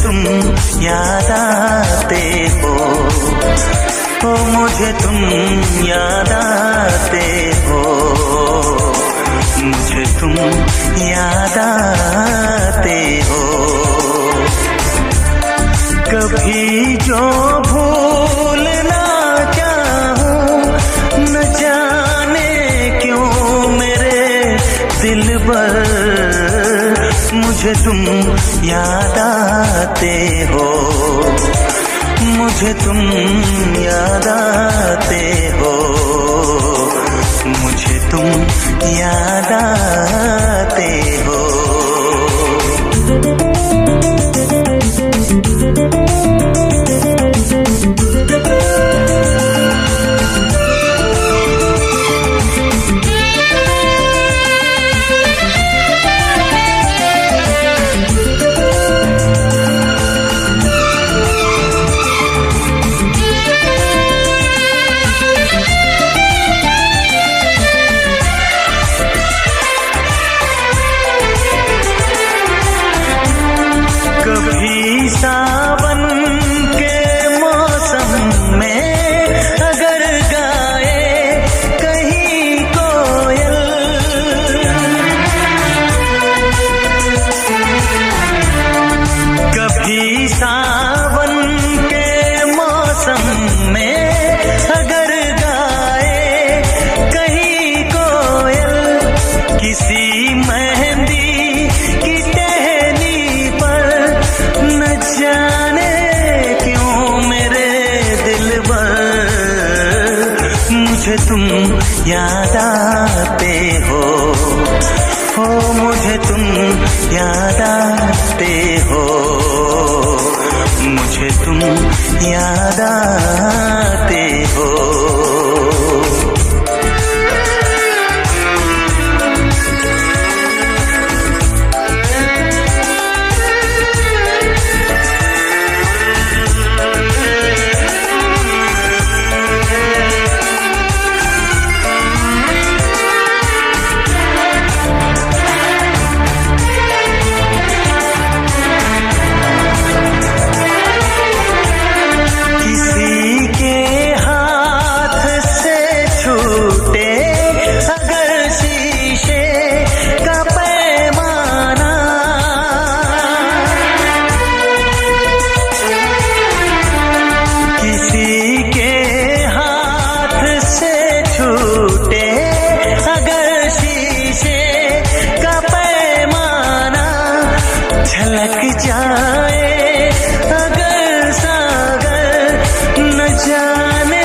तुम याद आते हो, ओ मुझे तुम याद आते हो, मुझे तुम याद आते हो। कभी जो भूलना चाहूं न जाने क्यों मेरे दिल पर, मुझे तुम याद आते हो, मुझे तुम याद आते हो, मुझे तुम याद आते हो। सावन के मौसम में अगर गाए कहीं कोयल, कभी सावन के मौसम में अगर गाए कहीं कोयल, किसी मेहंदी की टहनी पर न जाने क्यों मेरे दिल पर, मुझे तुम याद आते हो, मुझे तुम याद आते हो, मुझे तुम याद आते हो। झलक जाए अगर सागर, न जाने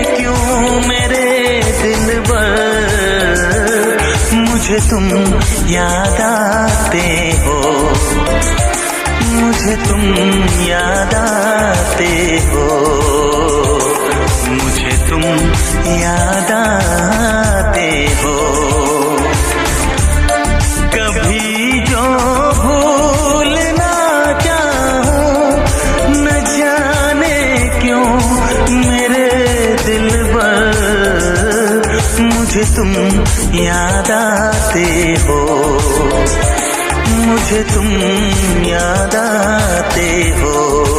क्यों मेरे दिल पर, मुझे तुम याद आते हो, मुझे तुम याद आते हो, मुझे तुम याद आते हो। कभी जो भूलना चाहूं न जाने क्यों मेरे दिल पर, मुझे तुम याद आते हो, मुझे तुम याद आते हो।